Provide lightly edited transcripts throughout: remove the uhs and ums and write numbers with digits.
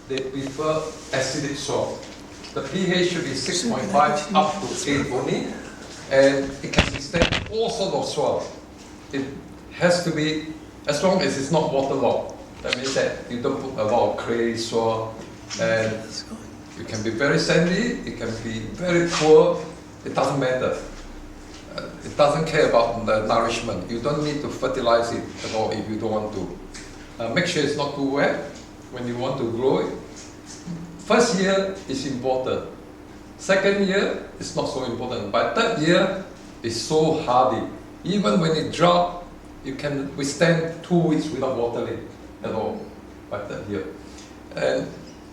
they prefer acidic soil. The pH should be 6.5 up to 8 only, and it can withstand all sorts of soil. It has to be, as long as it's not waterlogged. That means that you don't put a lot of clay soil, and it can be very sandy, it can be very poor, it doesn't matter. It doesn't care about the nourishment. You don't need to fertilize it at all if you don't want to. Make sure it's not too wet when you want to grow it. First year is important. Second year is not so important. By third year, it's so hardy. Even when it drought, you can withstand 2 weeks without watering at all by third year. And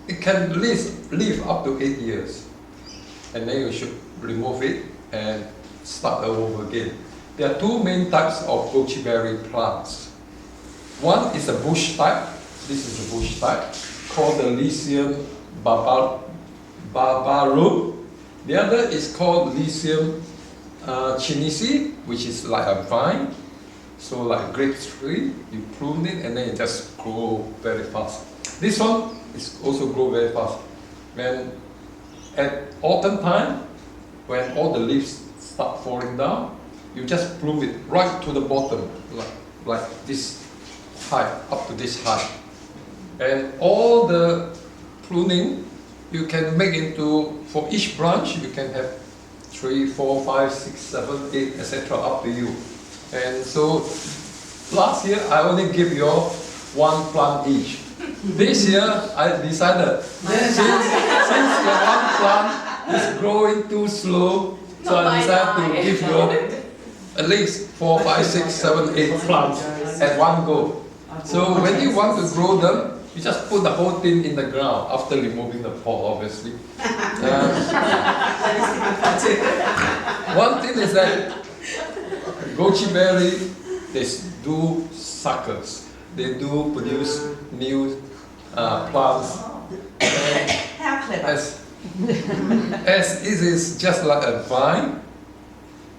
it can live up to 8 years. And then you should remove it and start over again. There are 2 main types of goji berry plants. One is a bush type. This is a bush type called the Lycium barbarum. The other is called Lycium chinensis, which is like a vine. So like grape tree, you prune it and then it just grow very fast. This one is also grow very fast. When at autumn time, when all the leaves start falling down, you just prune it right to the bottom, like this height, up to this height. And all the pruning, you can make into, for each branch, you can have 3, 4, 5, 6, 7, 8, etc. up to you. And so, last year, I only give you all 1 plant each. This year, I decided, since your 1 plant is growing too slow, so I decided to give you at least 4, 5, 6, 7, 8 plants at one go. So when you want to grow them, you just put the whole thing in the ground after removing the pot, obviously. One thing is that goji berry, they do suckers. They do produce new plants. How clever. As it is just like a vine,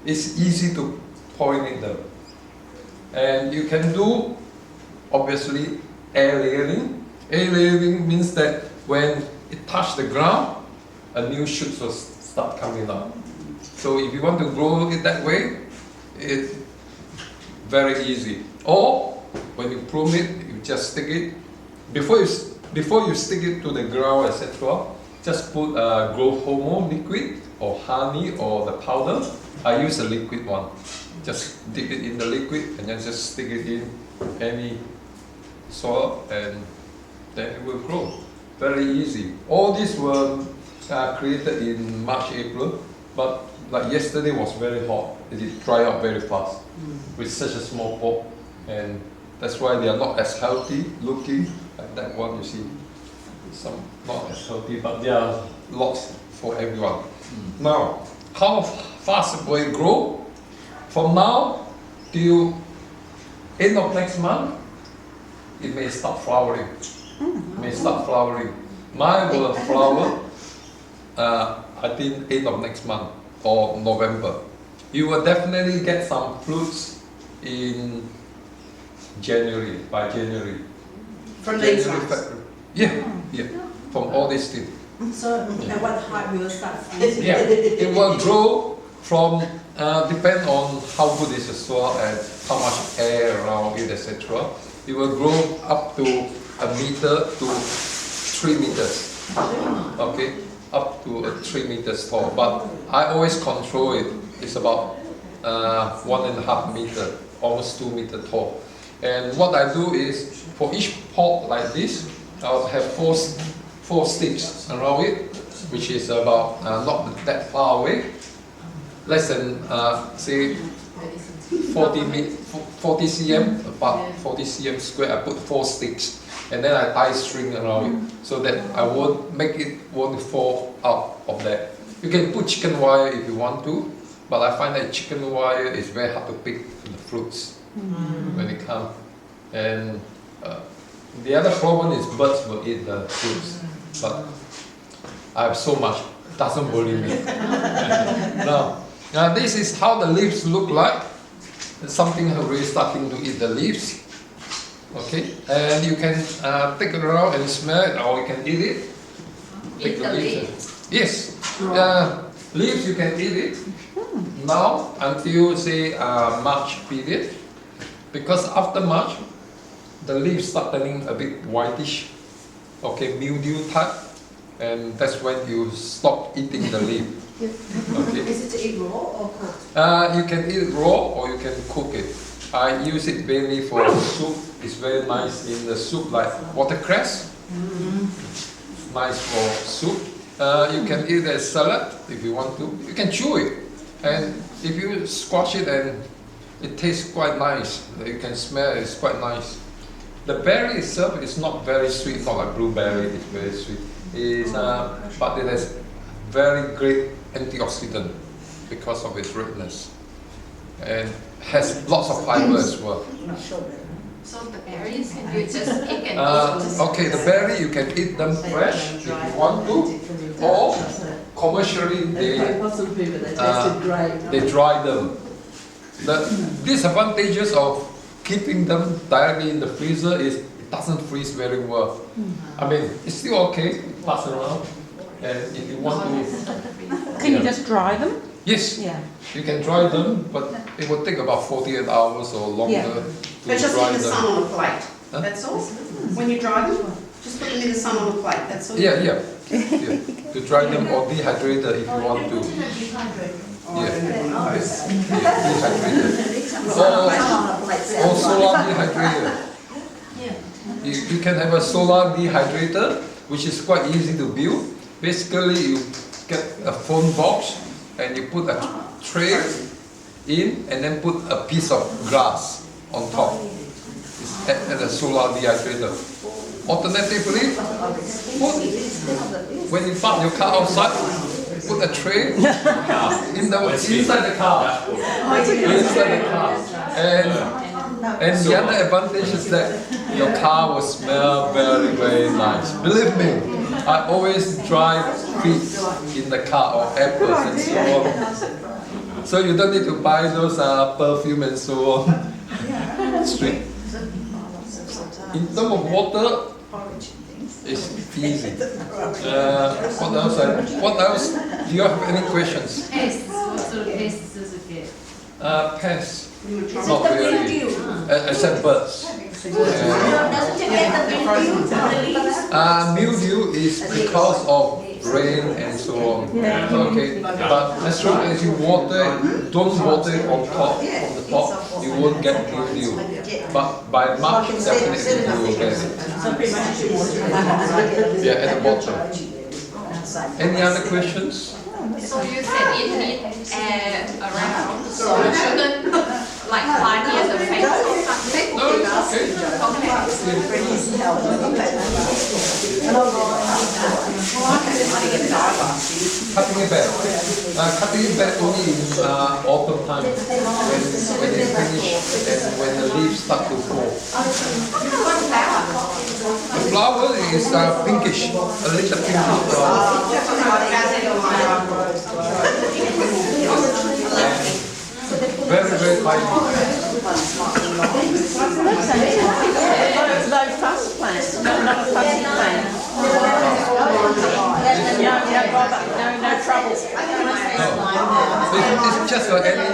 it's easy to pollinate them. And you can do, obviously, air layering. Air layering means that when it touches the ground, a new shoot will start coming up. So if you want to grow it that way, it's very easy. Or when you prune it, you just stick it. Before you stick it to the ground, etc., just put growth hormone liquid or honey or the powder. I use a liquid one. Just dip it in the liquid and then just stick it in any soil and then it will grow. Very easy. All these were created in March, April, but like yesterday was very hot. It dried up very fast with such a small pot, and that's why they are not as healthy looking like that one you see. Some not as healthy, but there are lots for everyone. Now, how fast will it grow? From now till end of next month, it may start flowering. Mine will flower, I think end of next month or November. You will definitely get some fruits in January, by January. From these ones? Yeah, from all these things. So, at what height will it start fruiting? Yeah, it will grow from, depend on how good is the soil and how much air around it, etc. It will grow up to 1 meter to 3 meters. Okay, up to 3 meters tall. But I always control it. It's about 1.5 meter, almost 2 meters tall. And what I do is, for each pot like this, I'll have four sticks around it, which is about not that far away, less than say 40 cm, about 40 cm square. I put 4 sticks, and then I tie string around it so that I won't fall out of that. You can put chicken wire if you want to, but I find that chicken wire is very hard to pick the fruits when they come. And the other problem is birds will eat the fruits, but I have so much, it doesn't worry me. Now, this is how the leaves look like. Something already starting to eat the leaves. Okay, and you can take it around and smell it, or you can eat it. Take the leaves. Yes, leaves you can eat it now until say March period, because after March the leaves start turning a bit whitish, okay, mildew type, and that's when you stop eating the leaf. Okay. Is it to eat raw or cooked? You can eat it raw or you can cook it. I use it mainly for soup. It's very nice in the soup, like watercress. Nice for soup. You can eat as salad if you want to. You can chew it, and if you squash it, and it tastes quite nice. You can smell it. It's quite nice. The berry itself is not very sweet, not like blueberry. It's very sweet. But it has very great antioxidant because of its redness, and has lots of fiber as well. So the berries, can you just pick and Okay, the berry you can eat them fresh if you want to, or commercially they dry them. The disadvantages of keeping them directly in the freezer is it doesn't freeze very well. I mean, it's still okay, pass around, and if you want to... Can you just dry them? Yes, Yeah. you can dry them, but it will take about 48 hours or longer to But just dry in the them. sun on a plate, Huh? that's all? When you dry them, just put them in the sun on a plate, that's all? Yeah. To dry them or dehydrated if you want to. Dehydrated. Or solar dehydrator. You can have a solar dehydrator, which is quite easy to build. Basically, you get a phone box and you put a tray in and then put a piece of glass on top. It's at a solar dehydrator. Alternatively, when you park your car outside, put a tray inside the car. Inside the car. And the other advantage is that your car will smell very, very nice. Believe me, I always drive figs in the car or apples and so on. So you don't need to buy those perfume and so on. Straight. In terms of water, it's easy. What else? Do you have any questions? pests? What sort of pests does it get? Pests. Not really. Except birds. Mildew is because of rain and so on. Okay, but as long as you don't water it on top of the pot, you won't get mildew. But by March, definitely you will get it. Yeah, at the bottom. Any other questions? So you said it needs air around, so you shouldn't like plant near the fence or something? No, it's okay. Cutting it back. Cutting it back only in autumn time, when they finish and when the leaves start to fall. The flower is pinkish, a little pinkish flower. Very, very tiny. Low fuss plant, not a fussy plant. No trouble. It's just like any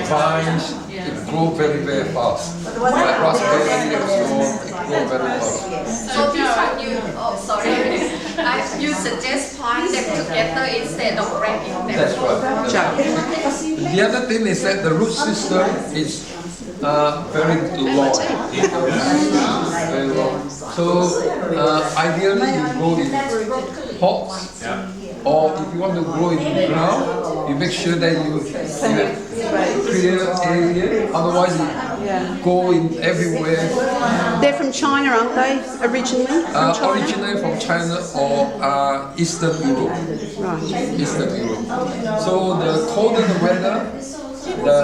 vines, it grows very, very fast. Like raspberry and so on, it grows very fast. So this one you suggest plant them together instead of wrapping them? That's right. The other thing is that the root system is very long. Very long. So ideally you grow in pots, or if you want to grow in the ground, you make sure that you have clear area, otherwise you go in everywhere. They're from China, aren't they, originally? Originally from China or Eastern Europe. Right. Eastern Europe. So the colder the weather, the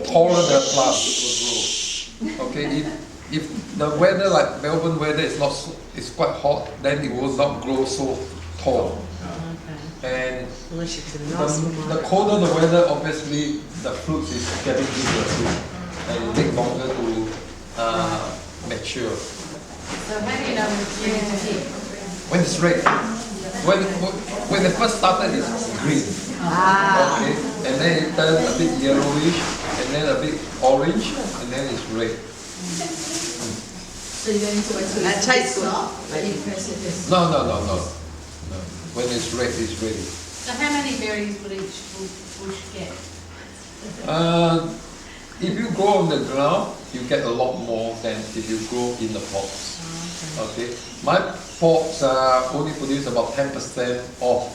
taller the plant will grow. Okay, if the weather like Melbourne weather is not it's quite hot, then it will not grow so tall. And the colder the weather, obviously the fruit is getting bigger too, and it takes longer to mature. So how do you know when it's ready to pick? When it's red, when it first started, it's green. Okay, and then it turns a bit yellowish, and then a bit orange, and then it's red. So you don't need to wait till It tastes good. you press it. Yes. No. When it's red, it's ready. So how many berries would each bush get? If you grow on the ground, you get a lot more than if you grow in the pots. Okay, my pots only produce about 10% off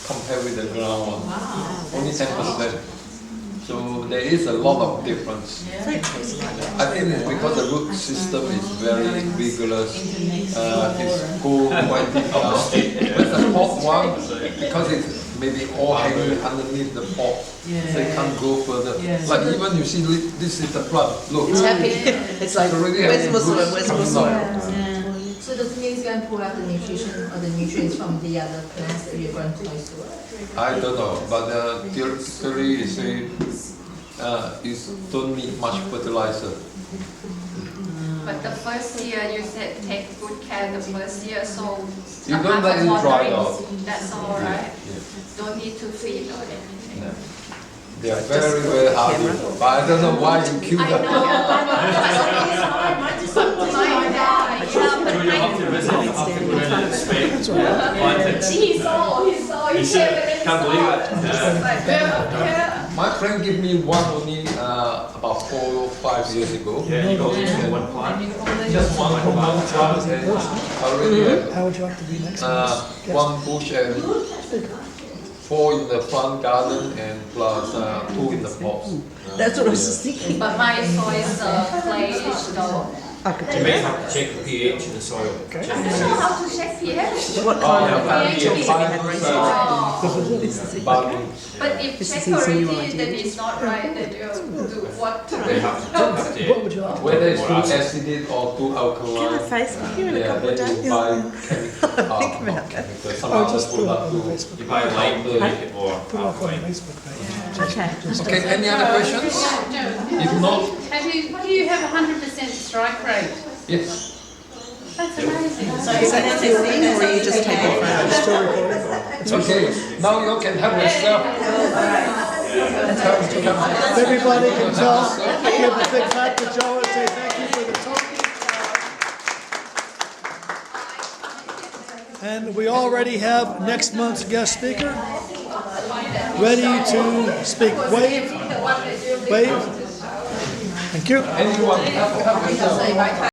compared with the ground one. Wow. Only 10%. So there is a lot of difference. Yeah. I think it's because the root system is very vigorous. It's go quite deep down. With the pot one, because it's maybe all hanging underneath the pot, so it can't go further. Yeah. Like even you see this is the plant. Look, It's happy. It's like, already where's having Muslim? roots Where's coming Muslim? out. So does it mean it's going to pull out the nutrition or the nutrients from the other plants that you're going to use? I don't know, but theoretically it say it don't need much fertilizer. But the first year you said take good care the first year, so You don't apart let from it dry watering, out. that's all right. Yeah. Don't need to feed or anything. No. They are very, very hardy, but I don't know why you kill I know, them. but might just die. Yeah, but You have to visit him after going in and spec. he saw, he said, Can't believe it. yeah. My friend gave me one only about 4 or 5 years ago. Yeah, you got into one plant. Just one common plant and already have How would you like to be next one bush and 4 in the front garden and plus 2 in the pots. That's what I was thinking. But my soil is clayish though. You may have to check the pH in the soil. Check I the don't know how to check pH. What kind of pH have you had recently? This is Balwyn. But if check already, then it's not right, then you do what to They do. have to What would you like to Whether it's too acidic or too alkaline. Facebook you in a Yeah, couple of then days? you buy chemical, not chemical, some Oh, other just put it up product on to Facebook. You buy lime to make it or Put it up on the alkaline. Facebook page. Okay. Okay, any other questions? If not, Do you have 100% strike rate? yes. That's amazing. Is that filming or are you just taking photos? Still recording? Okay, now you can help yourself. Everybody can tell, give a big clap to Joe and say thank you for the talk. And we already have next month's guest speaker ready to speak. Wave, wave. Thank you. Anyone help yourself.